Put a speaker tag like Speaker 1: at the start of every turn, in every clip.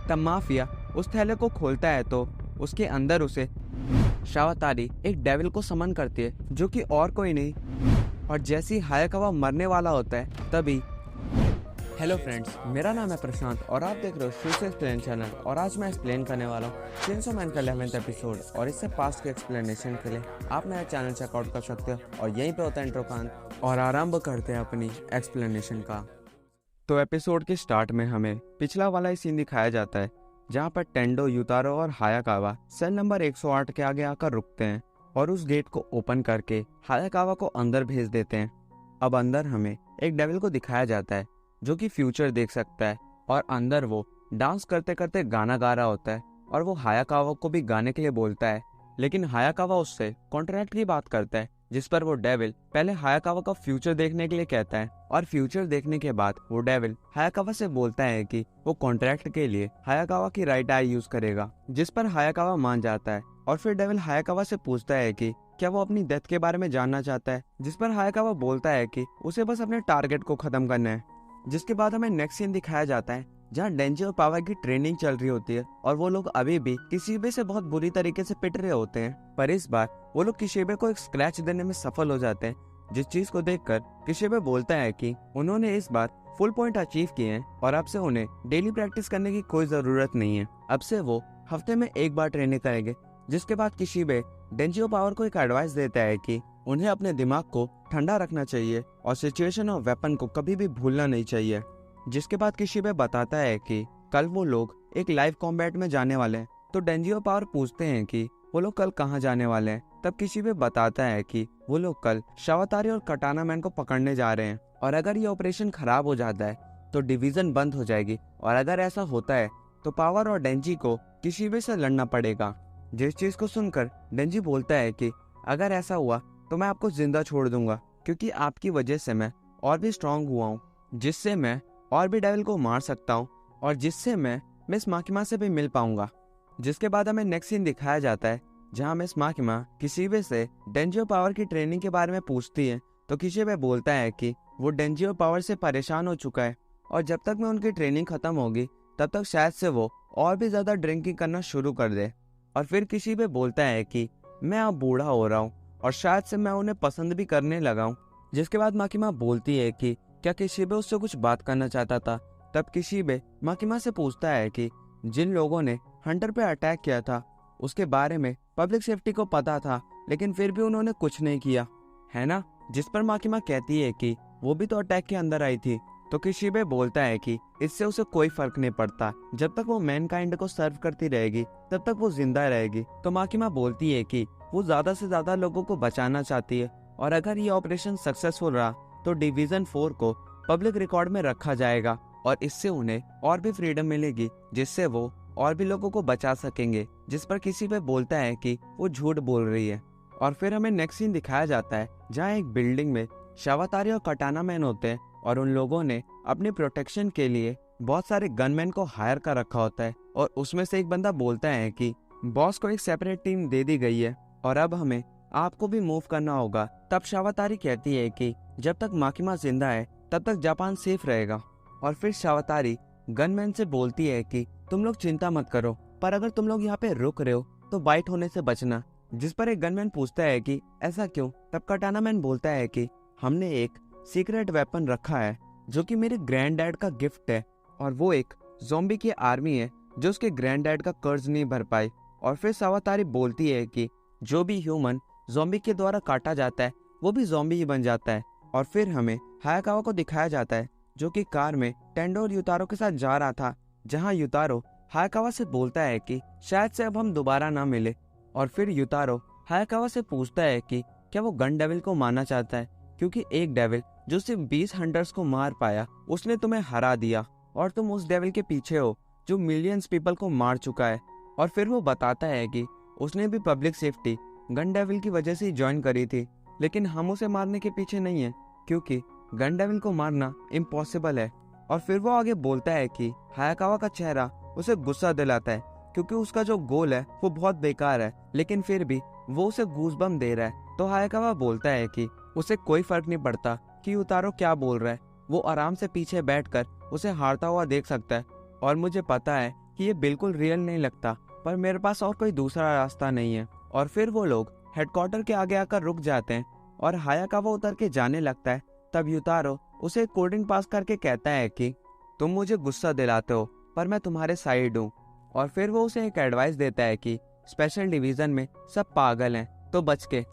Speaker 1: तब माफिया उस थैले को खोलता है तो उसके अंदर उसे शावातारी एक डेविल को समन करती है, जो कि और कोई नहीं। और जैसे ही हायाकावा मरने वाला होता है तभी। हेलो फ्रेंड्स, मेरा नाम है प्रशांत और आप देख रहे हो शुरू से एक्सप्लेन चैनल। और आज मैं एक्सप्लेन करने वाला हूँ चेनसो मैन का 11th एपिसोड। और इससे पास्ट के एक्सप्लेनेशन के लिए आप मेरा चैनल चेकआउट कर सकते हो। और यहीं पे होता है इंट्रो कांत, और आरंभ करते हैं अपनी एक्सप्लेनेशन का। तो एपिसोड के स्टार्ट में हमें पिछला वाला ही सीन दिखाया जाता है, जहाँ पर टेंडो, युतारो और हायाकावा सेल नंबर 108 के आगे आकर रुकते हैं और उस गेट को ओपन करके हायाकावा को अंदर भेज देते हैं। अब अंदर हमें एक डेविल को दिखाया जाता है जो कि फ्यूचर देख सकता है, और अंदर वो डांस करते करते गाना गा रहा होता है और वो हायाकावा को भी गाने के लिए बोलता है। लेकिन हायाकावा उससे कॉन्ट्रैक्ट की बात करता है, जिस पर वो डेविल पहले हायाकावा का फ्यूचर देखने के लिए कहता है। और फ्यूचर देखने के बाद वो डेविल हायाकावा से बोलता है कि वो कॉन्ट्रैक्ट के लिए हायाकावा की राइट आई यूज करेगा, जिस पर हायाकावा मान जाता है। और फिर डेविल हायाकावा से पूछता है कि क्या वो अपनी डेथ के बारे में जानना चाहता है, जिस पर हायाकावा बोलता है कि उसे बस अपने टारगेट को खत्म करना है। जिसके बाद हमें नेक्स्ट सीन दिखाया जाता है, जहाँ डेंजी और पावर की ट्रेनिंग चल रही होती है और वो लोग अभी भी किशिबे से बहुत बुरी तरीके से पिट रहे होते हैं। पर इस बार वो लोग किशिबे को एक स्क्रैच देने में सफल हो जाते हैं, जिस चीज को देखकर किशिबे बोलता है कि उन्होंने इस बार फुल पॉइंट अचीव किए हैं और अब से उन्हें डेली प्रैक्टिस करने की कोई जरूरत नहीं है। अब से वो हफ्ते में एक बार ट्रेनिंग करेंगे। जिसके बाद किशिबे डेंजी और पावर को एक एडवाइस देता है कि उन्हें अपने दिमाग को ठंडा रखना चाहिए और सिचुएशन और वेपन को कभी भी भूलना नहीं चाहिए। जिसके बाद किशिबे बताता है कि कल वो लोग एक लाइव कॉम्बैट में जाने वाले हैं। तो डेंजी और पावर पूछते हैं कि वो लोग कल कहाँ जाने वाले हैं। तब किशिबे बताता है कि वो लोग कल शावातारी और कटाना मैन को पकड़ने जा रहे हैं, और अगर ये ऑपरेशन खराब हो जाता है तो डिवीजन बंद हो जाएगी, और अगर ऐसा होता है तो पावर और डेंजी को किशिबे से लड़ना पड़ेगा। जिस चीज को सुनकर डेंजी बोलता है कि अगर ऐसा हुआ तो मैं आपको जिंदा छोड़ दूंगा, क्योंकि आपकी वजह से मैं और भी स्ट्रांग हुआ हूँ, जिससे मैं और भी डेविल को मार सकता हूँ और जिससे मैं मिस माकिमा से भी मिल पाऊंगा। जिसके बाद हमें नेक्स्ट सीन दिखाया जाता है, जहाँ मिस माकिमा किशिबे से डेंजी और पावर की ट्रेनिंग के बारे में पूछती है। तो किशिबे बोलता है कि वो डेंजी और पावर से परेशान हो चुका है और जब तक मैं उनकी ट्रेनिंग खत्म होगी तब तक शायद से वो और भी ज्यादा ड्रिंकिंग करना शुरू कर दे। और फिर किशिबे बोलता है कि मैं अब बूढ़ा हो रहा हूँ और शायद से मैं उन्हें पसंद भी करने लगा हूँ। जिसके बाद माकिमा बोलती है कि क्या किशिबे उससे कुछ बात करना चाहता था। तब किशिबे माकिमा से पूछता है कि जिन लोगों ने हंटर पे अटैक किया था उसके बारे में पब्लिक सेफ्टी को पता था, लेकिन फिर भी उन्होंने कुछ नहीं किया, है ना। जिस पर माकिमा कहती है कि वो भी तो अटैक के अंदर आई थी। तो किशिबे बोलता है कि इससे उसे कोई फर्क नहीं पड़ता, जब तक वो मैनकाइंड को सर्व करती रहेगी तब तक वो जिंदा रहेगी। तो माकिमा बोलती है कि वो ज्यादा से ज्यादा लोगों को बचाना चाहती है, और अगर ये ऑपरेशन सक्सेसफुल रहा तो डिवीजन 4 को पब्लिक रिकॉर्ड में रखा जाएगा और इससे उन्हें और भी फ्रीडम मिलेगी, जिससे वो और भी लोगों को बचा सकेंगे। जिस पर किशिबे बोलता है कि वो झूठ बोल रही है। और फिर हमें नेक्स्ट सीन दिखाया जाता है, जहाँ एक बिल्डिंग में शावातारी और कटाना मैन होते हैं और उन लोगों ने अपने प्रोटेक्शन के लिए बहुत सारे गनमैन को हायर कर रखा होता है। और उसमें से एक बंदा बोलता है कि बॉस को एक सेपरेट टीम दे दी गई है और अब हमें आपको भी मूव करना होगा। तब शावातारी कहती है कि जब तक माकिमा जिंदा है तब तक जापान सेफ रहेगा। और फिर शावातारी गनमैन से बोलती है कि तुम लोग चिंता मत करो, पर अगर तुम लोग यहाँ पे रुक रहे हो तो बाइट होने से बचना। जिस पर एक गनमैन पूछता है कि ऐसा क्यों। तब कटाना मैन बोलता है कि हमने एक सीक्रेट वेपन रखा है जो कि मेरे ग्रैंड डैड का गिफ्ट है, और वो एक ज़ॉम्बी की आर्मी है जो उसके ग्रैंड डैड का कर्ज नहीं भर पाई। और फिर शावातारी बोलती है कि जो भी ह्यूमन ज़ॉम्बी के द्वारा काटा जाता है वो भी ज़ॉम्बी ही बन जाता है। और फिर हमें हायाकावा को दिखाया जाता है, जो कि कार में टेंडो और युतारो के साथ जा रहा था, जहां युतारो हायाकावा से बोलता है कि शायद से अब हम दोबारा ना मिले। और फिर युतारो हायाकावा से पूछता है कि क्या वो गन डेविल को मारना चाहता है, क्योंकि एक डेविल जो सिर्फ 20 हंटर्स को मार पाया उसने तुम्हें हरा दिया और तुम उस डेविल के पीछे हो जो मिलियंस पीपल को मार चुका है। और फिर वो बताता है कि उसने भी पब्लिक सेफ्टी गन डेविल की वजह से ही ज्वाइन करी थी, लेकिन हम उसे मारने के पीछे नहीं है, क्योंकि गन डेविल को मारना इम्पॉसिबल है। और फिर वो आगे बोलता है कि हायाकावा का चेहरा उसे गुस्सा दिलाता है, क्योंकि उसका जो गोल है वो बहुत बेकार है, लेकिन फिर भी वो उसे गूज़बम्प दे रहा है। तो हायाकावा बोलता है कि उसे कोई फर्क नहीं पड़ता कि युतारो क्या बोल रहा है, वो आराम से पीछे बैठकर उसे हारता हुआ देख सकता है, और मुझे पता है कि ये बिल्कुल रियल नहीं लगता, पर मेरे पास और कोई दूसरा रास्ता नहीं है। और फिर वो लोग हेडक्वार्टर के आगे आकर रुक जाते हैं और हायाकावा उतर के जाने लगता है। तब युतारो उसे एक कोल्ड ड्रिंक पास करके कहता है कि तुम मुझे गुस्सा दिलाते हो, पर मैं तुम्हारे साइड हूँ। और फिर वो उसे एक एडवाइस देता है कि स्पेशल डिवीजन में सब पागल हैं, तो बच के।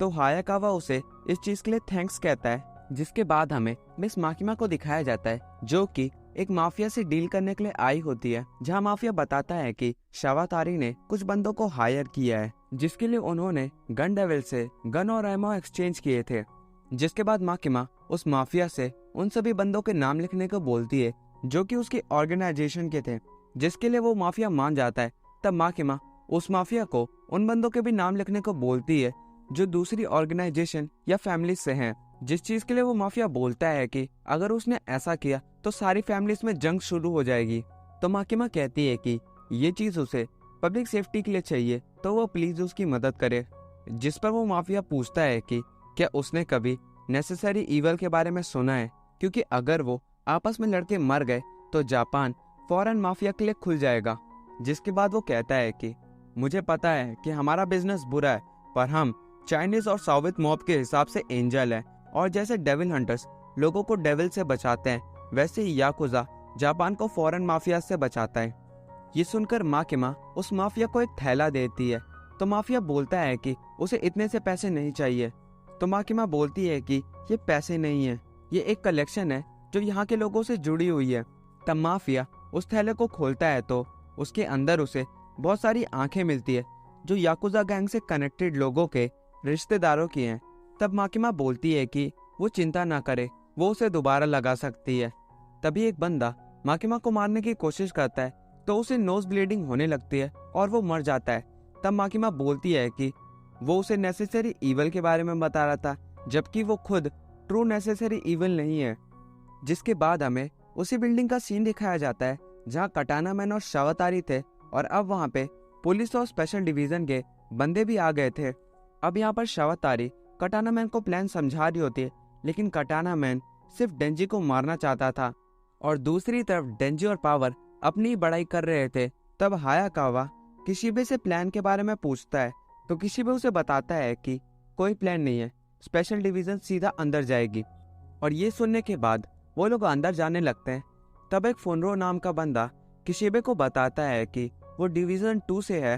Speaker 1: तो हायाकावा उसे इस चीज के लिए थैंक्स कहता है। जिसके बाद हमें मिस माकिमा को दिखाया जाता है, जो कि एक माफिया से डील करने के लिए आई होती है, जहां माफिया बताता है कि शावातारी ने कुछ बंदों को हायर किया है, जिसके लिए उन्होंने गन डेविल से गन और एमो एक्सचेंज किए थे। जिसके बाद माकिमा उस माफिया से उन सभी बंदों के नाम लिखने को बोलती है जो कि उसकी ऑर्गेनाइजेशन के थे, जिसके लिए वो माफिया मान जाता है। तब माकिमा उस माफिया को उन बंदों के भी नाम लिखने को बोलती है जो दूसरी ऑर्गेनाइजेशन या फैमिली से हैं, जिस चीज के लिए वो माफिया बोलता है कि अगर उसने ऐसा किया तो सारी फैमिलीज में जंग शुरू हो जाएगी। तो माकिमा कहती है कि ये चीज उसे पब्लिक सेफ्टी के लिए चाहिए, तो वो प्लीज उसकी मदद करे। जिस पर वो माफिया पूछता है कि क्या उसने कभी नेसेसरी ईवल के बारे में सुना है, क्योंकि अगर वो आपस में लड़के मर गए तो जापान फौरन माफिया के लिए खुल जाएगा। जिसके बाद वो कहता है कि मुझे पता है कि हमारा बिजनेस बुरा है, पर हम चाइनीज और साउथ मॉब के हिसाब से एंजल हैं, और जैसे डेविल हंटर्स लोगों को डेविल से बचाते हैं, वैसे ही याकुजा जापान को फॉरेन माफिया से बचाता है। ये सुनकर माकिमा उस माफिया को एक थैला देती है। तो माफिया बोलता है कि उसे इतने से पैसे नहीं चाहिए। तो माकिमा बोलती है कि ये पैसे नहीं है, ये एक कलेक्शन है जो यहाँ के लोगों से जुड़ी हुई है। तब माफिया उस थैले को खोलता है तो उसके अंदर उसे बहुत सारी आंखें मिलती है जो याकुजा गैंग से कनेक्टेड लोगों के रिश्तेदारों की हैं। तब माकिमा बोलती है कि वो चिंता ना करे, वो उसे दोबारा लगा सकती है। तभी एक बंदा माकिमा को मारने की कोशिश करता है तो उसे नोज ब्लीडिंग होने लगती है और वो मर जाता है। तब माकिमा बोलती है कि वो उसे नेसेसरी ईवल के बारे में बता रहा था, जबकि वो खुद ट्रू नेसेसरी ईवल नहीं है। जिसके बाद हमें उसी बिल्डिंग का सीन दिखाया जाता है जहाँ कटाना मैन और शावातारी थे, और अब वहाँ पे पुलिस और स्पेशल डिवीजन के बंदे भी आ गए थे। अब यहाँ पर शावातारी कटाना मैन को प्लान समझा रही होती है, लेकिन कटाना मैन सिर्फ डेंजी को मारना चाहता था और दूसरी तरफ डेंजी और पावर अपनी बड़ाई कर रहे थे। तब हायाकावा किशिबे से प्लान के बारे में पूछता है तो किशिबे उसे बताता है कि कोई प्लान नहीं है, स्पेशल डिवीजन सीधा अंदर जाएगी। और ये सुनने के बाद वो लोग अंदर जाने लगते हैं। तब एक फोनरो नाम का बंदा किशिबे को बताता है कि वो डिवीजन 2 से है।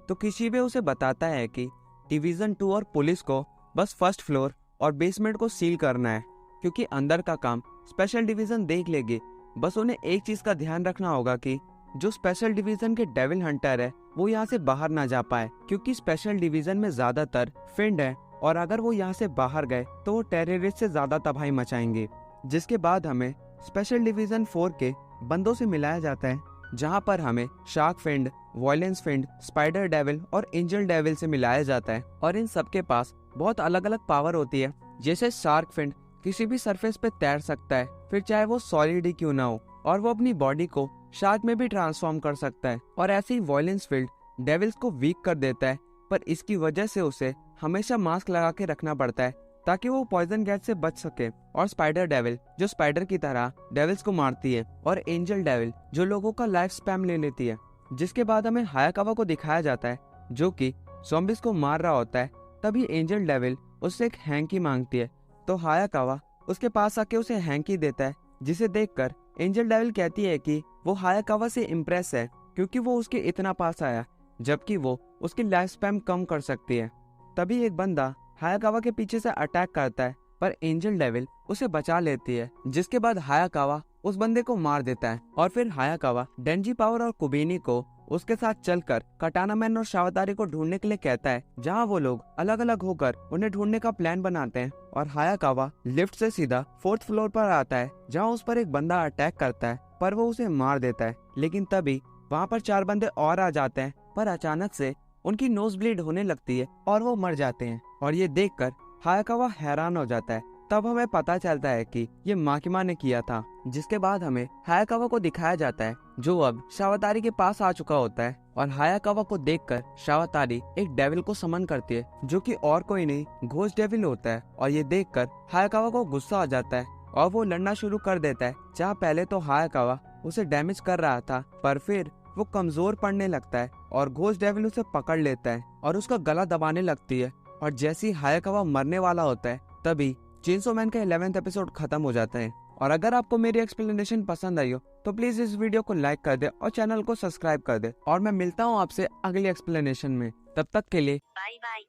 Speaker 1: तो किशिबे उसे बताता है कि डिवीजन 2 और पुलिस को बस फर्स्ट फ्लोर और बेसमेंट को सील करना है, क्योंकि अंदर का काम स्पेशल डिवीजन देख लेगी। बस उन्हें एक चीज का ध्यान रखना होगा कि जो स्पेशल डिवीजन के डेविल हंटर है वो यहाँ से बाहर ना जा पाए, क्योंकि स्पेशल डिवीजन में ज्यादातर फिंड है, और अगर वो यहाँ से बाहर गए तो वो टेररिस्ट से ज्यादा तबाही मचाएंगे। जिसके बाद हमें स्पेशल डिवीजन 4 के बंदों से मिलाया जाता है, जहाँ पर हमें शार्क फिंड, वायलेंस फिंड, स्पाइडर डेविल और एंजल डेविल से मिलाया जाता है। और इन सबके पास बहुत अलग अलग पावर होती है। जैसे शार्क फिंड किसी भी सरफेस पे तैर सकता है, फिर चाहे वो सॉलिड ही क्यों ना हो, और वो अपनी बॉडी को शार्क में भी ट्रांसफॉर्म कर सकता है। और ऐसे ही वायलेंस फील्ड डेविल्स को वीक कर देता है, पर इसकी वजह से उसे हमेशा मास्क लगा के रखना पड़ता है ताकि वो पॉइजन गैस से बच सके। और स्पाइडर डेविल जो स्पाइडर की तरह डेविल्स को मारती है, और एंजल डेविल जो लोगों का लाइफ स्पैम ले लेती है। जिसके बाद हमें हायाकावा को दिखाया जाता है जो कि ज़ॉम्बीज को मार रहा होता है। तभी एंजल डेविल उससे एक हैंकी मांगती है, तो हायाकावा उसके पास आके उसे हैंकी देता है, जिसे देखकर एंजल डेविल कहती है कि वो हायाकावा से इम्प्रेस है क्योंकि वो उसके इतना पास आया, जबकि वो उसकी लाइफ स्पैम कम कर सकती है। तभी एक बंदा हायाकावा के पीछे से अटैक करता है, पर एंजल डेविल उसे बचा लेती है। जिसके बाद हायाकावा उस बंदे को मार देता है, और फिर हायाकावा डेंजी, पावर और कुबेनी को उसके साथ चलकर कटाना मैन और शावातारी को ढूंढने के लिए कहता है, जहां वो लोग अलग अलग होकर उन्हें ढूंढने का प्लान बनाते हैं। और हायाकावा लिफ्ट से सीधा 4th फ्लोर पर आता है, जहां उस पर एक बंदा अटैक करता है, पर वो उसे मार देता है। लेकिन तभी वहां पर 4 बंदे और आ जाते हैं, पर अचानक से उनकी नोज ब्लीड होने लगती है और वो मर जाते हैं। और ये देखकर हायाकावा हैरान हो जाता है। तब हमें पता चलता है कि ये माकिमा ने किया था। जिसके बाद हमें हायाकावा को दिखाया जाता है जो अब शावातारी के पास आ चुका होता है, और हायाकावा को देखकर शावातारी एक डेविल को समन करती है जो कि और कोई नहीं, घोस्ट डेविल होता है। और ये देखकर हायाकावा को गुस्सा आ जाता है और वो लड़ना शुरू कर देता है। जहाँ पहले तो हायाकावा उसे डैमेज कर रहा था, पर फिर वो कमजोर पड़ने लगता है और घोस्ट डेविल उसे पकड़ लेता है और उसका गला दबाने लगती है। और जैसे ही हायाकावा मरने वाला होता है तभी चेनसो मैन का 11th एपिसोड खत्म हो जाता है। और अगर आपको मेरी एक्सप्लेनेशन पसंद आई हो तो प्लीज इस वीडियो को लाइक कर दे और चैनल को सब्सक्राइब कर दे। और मैं मिलता हूँ आपसे अगली एक्सप्लेनेशन में, तब तक के लिए
Speaker 2: बाय बाय।